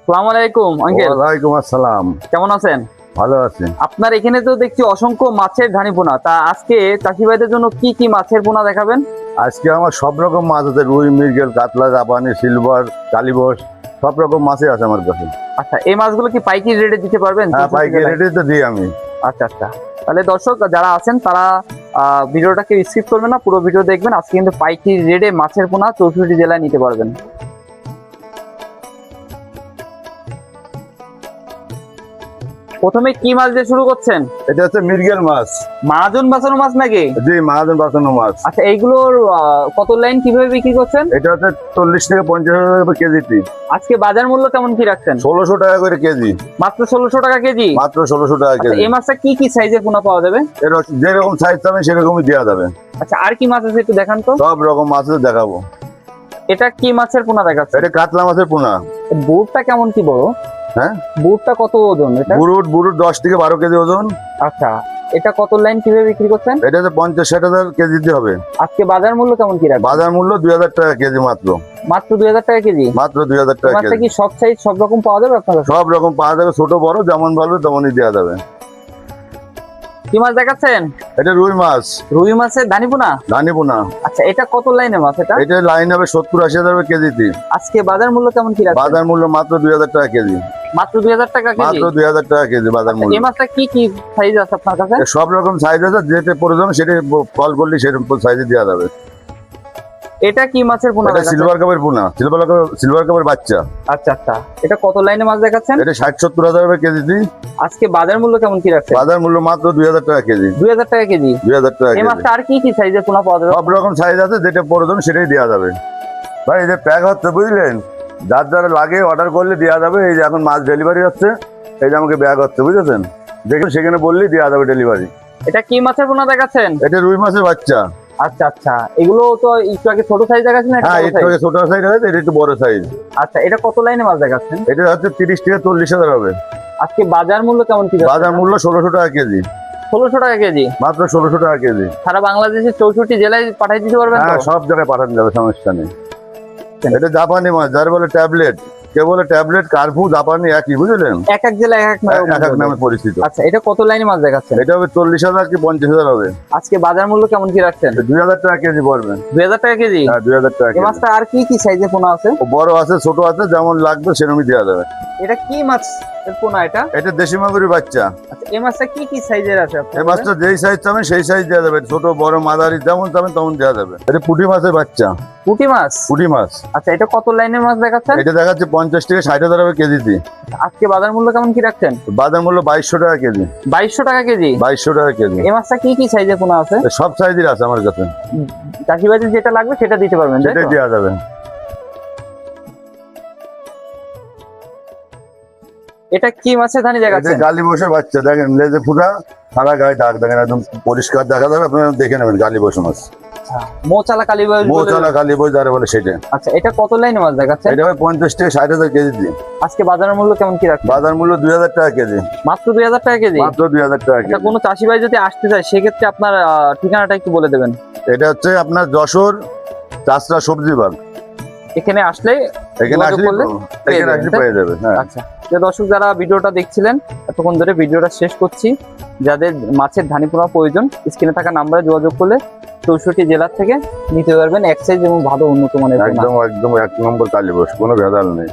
আসসালামু আলাইকুম আঙ্কেল। ওয়ালাইকুম আসসালাম। কেমন আছেন? ভালো আছি। আপনার এখানে তো দেখছি অসংখ্য মাছের ধানি পোনা। তা আজকে চাষি ভাইদের জন্য কি কি মাছের পোনা দেখাবেন? আজকে আমার সব রকম মাছ আছে, রুই, মৃগেল, কাতলা, জাপানি, সিলভার, কালীবোস, সব রকম মাছই আছে আমার কাছে। আচ্ছা, এই মাছগুলো কি পাইকারি রেটে দিতে পারবেন? হ্যাঁ, পাইকারি রেটে তো দিই আমি। আচ্ছা আচ্ছা, তাহলে দর্শক যারা আছেন তারা ভিডিওটাকে স্কিপ করবেন না, পুরো ভিডিও দেখবেন। আজকে কিন্তু পাইকারি রেটে মাছের পোনা 64 জেলায় নিতে পারবেন। প্রথমে কি মাছ দিয়ে শুরু করছেন? এটা হচ্ছে মৃগেল মাছ। মহাজন বাঁচানো মাছ নাকি? জি, মহাজন বাঁচানো মাছ। আচ্ছা, এইগুলোর কত লাইন কিভাবে বিক্রি করছেন? এটা হচ্ছে 40 থেকে 50 টাকা কেজিটি। আজকে বাজার মূল্য কেমন কি রাখছেন? 1600 টাকা করে কেজি। মাত্র 1600 টাকা কেজি? মাত্র 1600 টাকা আচ্ছা, কেজি। এই মাছটা কি কি সাইজের পোনা পাওয়া যাবে? যেরকম সাইজ চাবেন সেরকমই দেওয়া যাবে। আচ্ছা, আর কি মাছ আছে একটু দেখান তো। সব রকম মাছ দেখাবো। এটা কি মাছের পোনা দেখাচ্ছে? এটা কাতলা মাছের পোনা। বুটটা কেমন কি বড়? হ্যাঁ, বুটটা কত ওজন এটা? বুরুট 10 থেকে 12 কেজি ওজন। আচ্ছা, এটা কত লাইন কিভাবে বিক্রি করছেন? এটা হচ্ছে 50-60 হাজার কেজিতে হবে। আজকে বাজার মূল্য কেমন কি রাখবেন? বাজার মূল্য 2000 টাকা কেজি। মাত্র 2000 টাকা কেজি? মাত্র 2000 টাকা মাছটা কেজি। কি সব সাইজ সব রকম পাওয়া যাবে আপনার কাছে? সব রকম পাওয়া যাবে, ছোট বড় যেমন বলবে তেমনই দেওয়া যাবে। কি মাছ দেখাচ্ছেন? এটা রুই মাছ। রুই মাছের ধানি পোনা? ধানি পোনা। আচ্ছা, এটা কত লাইনের মাছ এটা? এটা লাইন হবে 70-80 হাজার কেজিতে। আজকে বাজার মূল্য কেমন কি রাখবেন? বাজার মূল্য মাত্র 2000 টাকা কেজি। মাত্র 2000 টাকা কেজি? মাত্র 2000 টাকা কেজি বাজার মূল্য। এই মাছটা কি কি সাইজ আছে আপনার কাছে? সব রকম সাইজ আছে, যেটা প্রয়োজন সেটা কল করলে সেরকম সাইজে দেওয়া যাবে। এটা কি মাছের পোনা এটা দেখাচ্ছেন? সিলভার কাপের পোনা, সিলভার কাপের বাচ্চা। আচ্ছা আচ্ছা, এটা কত লাইনে মাছ দেখাচ্ছেন? এটা 60-70 হাজার কেজিতে। আজকে বাজার মূল্য কেমন কি রাখছেন? বাজার মূল্য মাত্র 2000 টাকা কেজি। 2000 টাকা কেজি? 2000 টাকা এই কেজি। মাছটা আর কি কি সাইজের পোনা পাওয়া যাবে? সব রকম সাইজ আছে, যেটা প্রয়োজন সেটাই দেওয়া যাবে। ভাই এই যে প্যাক হচ্ছে বুঝলেন, যার যারা লাগে অর্ডার করলে দেওয়া যাবে। এই যে এখন মাছ ডেলিভারি হচ্ছে, এই যে আমাকে ব্যাগ হচ্ছে বুঝেছেন, দেখুন সেখানে বললেই দেওয়া যাবে ডেলিভারি। এটা কি মাছের পোনা দেখাচ্ছেন? এটা রুই মাছের বাচ্চা। আচ্ছা আচ্ছা, এগুলো তো একটু আগে ছোট সাইজ দেখাচ্ছেন। হ্যাঁ, একটু ছোট সাইজ আছে, এটা একটু বড় সাইজ। আচ্ছা, এটা কত লাইনে মাছ দেখাচ্ছেন? এটা হচ্ছে 30 থেকে 40 হাজার হবে। আজকে বাজার মূল্য কেমন কি? বাজার মূল্য 1600 টাকা কেজি। 1600 টাকা কেজি? মাত্র 1600 টাকা কেজি। সারা বাংলাদেশের 64 জেলায় পাঠিয়ে দিতে পারবেন তো? হ্যাঁ, সব জায়গায় পাঠানো যাবে, সমস্যা নেই। এটা জাপানি মাছ, যার বলে ট্যাবলেট, কে বলে ট্যাবলেট, কার্পু, জাপানি একই বুঝলেন। এক এক জেলায় এক এক নামে পরিচিত। আচ্ছা, এটা কত লাইনে মাছ দেখাচ্ছেন? এটা হবে 40,000 কি 50,000 হবে। আজকে বাজার মূল্য কেমন কি রাখছেন? 2000 টাকা কেজি পড়বে। 2000 টাকা কেজি? হ্যাঁ, 2000 টাকা এই কেজি। মাছটা আর কি কি সাইজের পোনা আছে? বড় আছে, ছোট আছে, যেমন লাগবে সেরকমই দেওয়া যাবে। এটা কি মাছ পোনা এটা? এটা দেশি মাগুরি বাচ্চা। আচ্ছা, এই মাছটা কি কি সাইজের আছে আপনার এই কাছে? মাছটা যেই সাইজ চাবেন সেই সাইজ দেওয়া যাবে, ছোট বড় মাঝারি যেমন চাবেন তেমন দেওয়া যাবে। এটা পুঁটি মাছের বাচ্চা। পুঁটি মাছ? পুঁটি মাছ। আচ্ছা, এটা কত লাইনের মাছ দেখাচ্ছেন? এটা দেখাচ্ছে 50 থেকে 60 হাজার হবে কেজিতে। আজকে বাজার মূল্য কেমন কি রাখছেন? বাজার মূল্য 2200 টাকা কেজি। 2200 টাকা কেজি? 2200 টাকা কেজি। এই মাছটা কি কি সাইজের পোনা আছে? সব সাইজের আছে আমার কাছে। চাষি ভাইদের যেটা লাগবে সেটা দিতে পারবেন, তাই তো? সেটাই দেওয়া যাবে। এটা কি মাছের ধানি এটা দেখাচ্ছেন? গালি বসে বাচ্চা, দেখেন লেজে ফুটা, সারা গায়ে দাগ, দেখেন একদম পরিষ্কার দেখা যাবে, আপনারা দেখে নেবেন। গালি বসে মাছ, মোচালা কালী বলে। মৌচালা গালি বই যারা বলে সেটা। আচ্ছা, এটা কত লাইনে মাছ দেখাচ্ছেন? এটা হবে 50 থেকে 60 হাজার কেজি দিয়ে। আজকে বাজারের মূল্য কেমন কি রাখছেন? বাজার মূল্য 2000 টাকা কেজি। মাত্র 2000 টাকা কেজি? মাত্র 2000 টাকা আচ্ছা, কেজি। কোনো চাষি ভাই যদি আসতে চায় সেক্ষেত্রে আপনার ঠিকানাটা একটু বলে দেবেন। এটা হচ্ছে আপনার যশোর চাষরা সবজি বাগ। এখানে আসলে এখানে যোগাযোগ আসলে করলে পেয়ে এখানে যাবেন, আসলে তাই? পেয়ে যাবে। হ্যাঁ, আচ্ছা, যে দর্শক যারা ভিডিওটা দেখছিলেন এতক্ষণ ধরে, ভিডিওটা শেষ করছি। যাদের মাছের ধানি পোনা প্রয়োজন স্ক্রিনে থাকা নাম্বারে যোগাযোগ করলে 64 জেলার থেকে নিতে পারবেন এক সাইজ এবং ভালো উন্নত মানের পোনা। একদম একদম 1 নম্বর কালীবস, কোনো ভেজাল নেই।